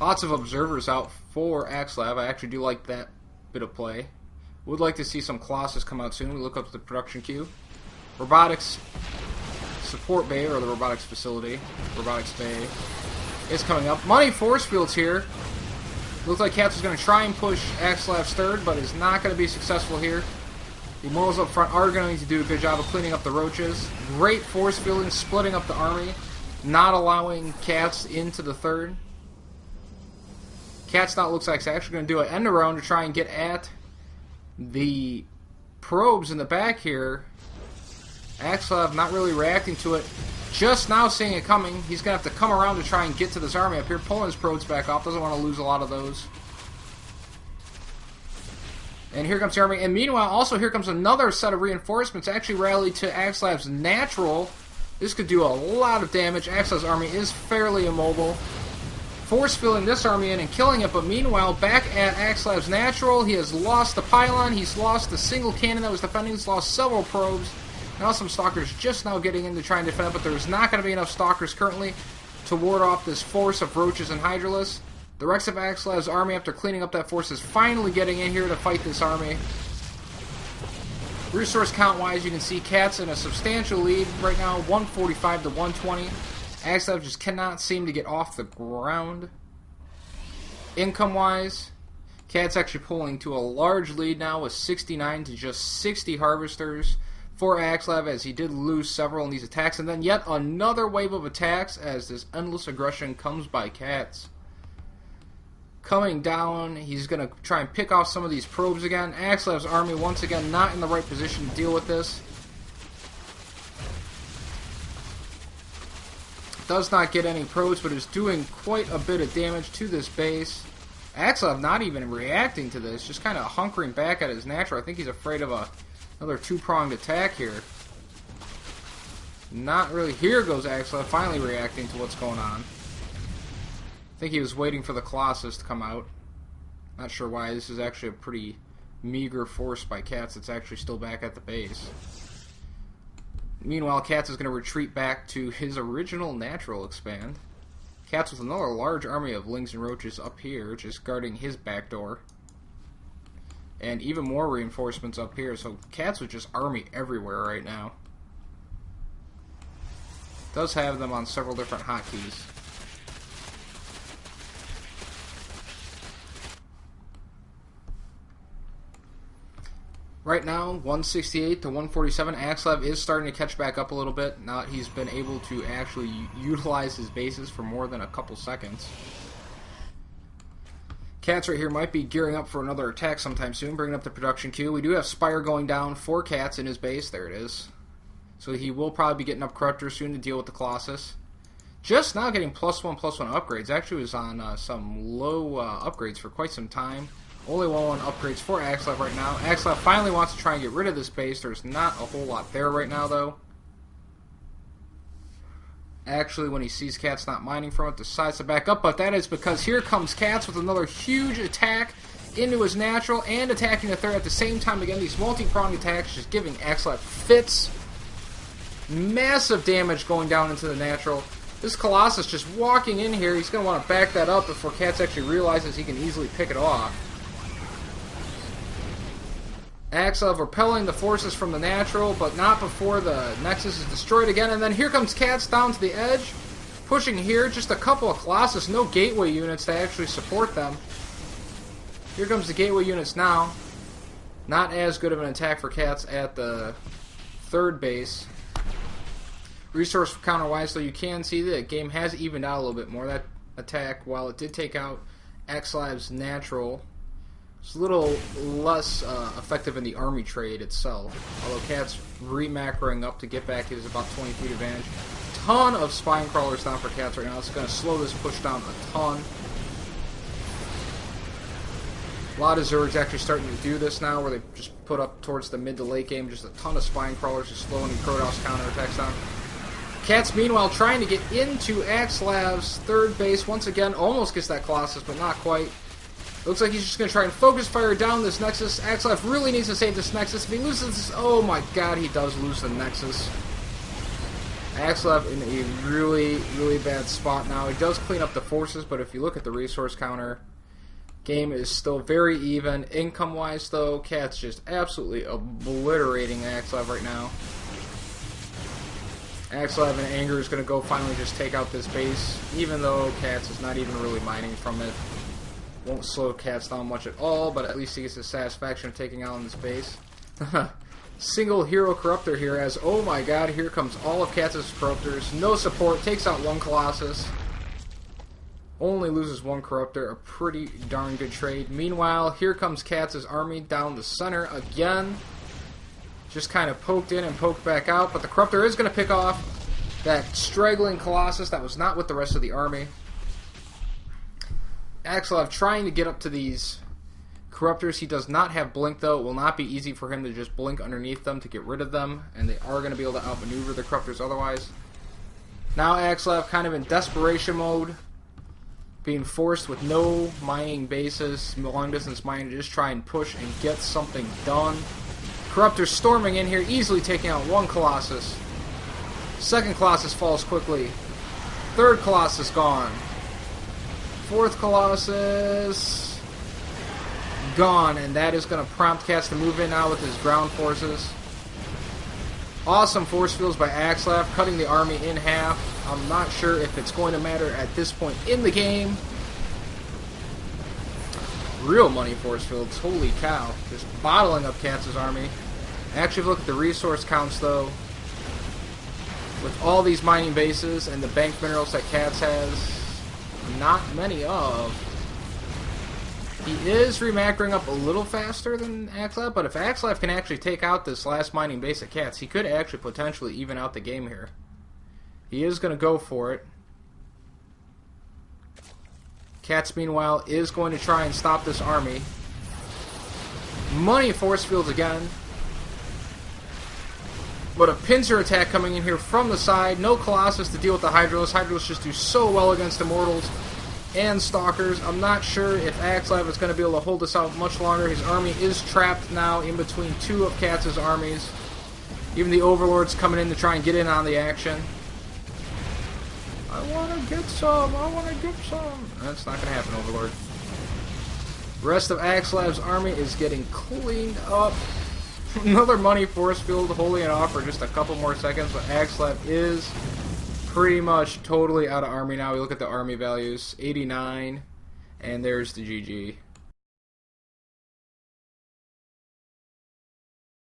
Lots of observers out for Axslav. I actually do like that bit of play. Would like to see some Colossus come out soon. We look up the production queue. Robotics support bay, or the robotics facility. Robotics bay is coming up. Money force fields here. Looks like Catz is going to try and push Axslav's third, but is not going to be successful here. The Immortals up front are going to do a good job of cleaning up the roaches. Great force fielding, splitting up the army, not allowing Catz into the third. Catz now looks like it's actually going to do an end around to try and get at the probes in the back here. Axslav not really reacting to it. Just now seeing it coming. He's going to have to come around to try and get to this army up here. Pulling his probes back off. Doesn't want to lose a lot of those. And here comes the army. And meanwhile, also here comes another set of reinforcements. Actually rallied to Axslav's natural. This could do a lot of damage. Axslav's army is fairly immobile. Force filling this army in and killing it. But meanwhile, back at Axslav's natural, he has lost the pylon. He's lost the single cannon that was defending. He's lost several probes. Now some Stalkers just now getting in to try and defend, but there's not going to be enough Stalkers currently to ward off this force of Roaches and Hydralisks. The rest of Axslav's army, after cleaning up that force, is finally getting in here to fight this army. Resource count-wise, you can see Catz in a substantial lead right now, 145 to 120. Axslav just cannot seem to get off the ground. Income-wise, Catz actually pulling to a large lead now with 69 to just 60 Harvesters for Axslav, as he did lose several in these attacks, and then yet another wave of attacks as this endless aggression comes by Catz. Coming down, he's going to try and pick off some of these probes again. Axslav's army once again not in the right position to deal with this. Does not get any probes, but is doing quite a bit of damage to this base. Axslav not even reacting to this, just kind of hunkering back at his natural. I think he's afraid of another two-pronged attack here. Not really. Here goes Axslav, finally reacting to what's going on. I think he was waiting for the Colossus to come out. Not sure why. This is actually a pretty meager force by Catz that's actually still back at the base. Meanwhile, Catz is going to retreat back to his original natural expand. Catz with another large army of Lings and Roaches up here, just guarding his back door. And even more reinforcements up here, so Catz with just army everywhere right now. Does have them on several different hotkeys. Right now, 168 to 147. Axslav is starting to catch back up a little bit now that he's been able to actually utilize his bases for more than a couple seconds. Catz right here might be gearing up for another attack sometime soon, bringing up the production queue. We do have Spire going down for Catz in his base. There it is. So he will probably be getting up Corruptor soon to deal with the Colossus. Just now getting +1/+1 upgrades. Actually was on some low upgrades for quite some time. Only 1/1 upgrades for Axslav right now. Axslav finally wants to try and get rid of this base. There's not a whole lot there right now, though. Actually, when he sees Catz not mining from it, decides to back up. But that is because here comes Catz with another huge attack into his natural and attacking the third at the same time. Again, these multi-pronged attacks just giving Axslav fits. Massive damage going down into the natural. This Colossus just walking in here. He's going to want to back that up before Catz actually realizes he can easily pick it off. Axslav repelling the forces from the natural, but not before the Nexus is destroyed again. And then here comes Catz down to the edge, pushing here. Just a couple of Colossus, no gateway units to actually support them. Here comes the gateway units now. Not as good of an attack for Catz at the third base. Resource counter-wise, though, you can see the game has evened out a little bit more. That attack, while it did take out Axslav's natural, it's a little less effective in the army trade itself. Although Catz re-macroing up to get back his about 20 feet advantage. Ton of spine crawlers down for Catz right now. It's going to slow this push down a ton. A lot of Zergs actually starting to do this now, where they just put up towards the mid to late game just a ton of spine crawlers, just slowing the Protoss counterattacks down. Catz, meanwhile, trying to get into Axslav's third base. Once again, almost gets that Colossus, but not quite. Looks like he's just going to try and focus fire down this Nexus. Axslav really needs to save this Nexus. If he loses this, oh my god, he does lose the Nexus. Axslav in a really, really bad spot now. He does clean up the forces, but if you look at the resource counter, game is still very even. Income-wise, though, Catz just absolutely obliterating Axslav right now. Axslav in anger is going to go finally just take out this base, even though Catz is not even really mining from it. Won't slow Catz down much at all, but at least he gets the satisfaction of taking out on this base. Single hero corruptor here as, oh my god, here comes all of Katz's corruptors. No support, takes out one Colossus. Only loses one corruptor, a pretty darn good trade. Meanwhile, here comes Katz's army down the center again. Just kind of poked in and poked back out, but the corruptor is going to pick off that straggling Colossus that was not with the rest of the army. Axslav trying to get up to these corruptors. He does not have blink, though. It will not be easy for him to just blink underneath them to get rid of them, and they are going to be able to outmaneuver the corruptors otherwise. Now Axslav kind of in desperation mode, being forced with no mining bases, long distance mining, to just try and push and get something done. Corruptors storming in here, easily taking out one Colossus. Second Colossus falls quickly. Third Colossus gone. Fourth Colossus gone, and that is going to prompt Catz to move in now with his ground forces. Awesome force fields by Axslav, cutting the army in half. I'm not sure if it's going to matter at this point in the game. Real money force fields, holy cow. Just bottling up Katz's army. Actually, if you look at the resource counts, though, with all these mining bases and the bank minerals that Catz has not many of, he is remacking up a little faster than Axslav, but if Axslav can actually take out this last mining base at Catz, he could actually potentially even out the game here. He is going to go for it. Catz, meanwhile, is going to try and stop this army. Money force fields again. But a pincer attack coming in here from the side. No Colossus to deal with the Hydralis. Hydralis just do so well against Immortals and Stalkers. I'm not sure if Axslav is going to be able to hold this out much longer. His army is trapped now in between two of Katz's armies. Even the Overlord's coming in to try and get in on the action. I want to get some. I want to get some. That's not going to happen, Overlord. The rest of Axslav's army is getting cleaned up. Another money force field holding it off for just a couple more seconds, but Axslav is pretty much totally out of army now. We look at the army values, 89, and there's the GG.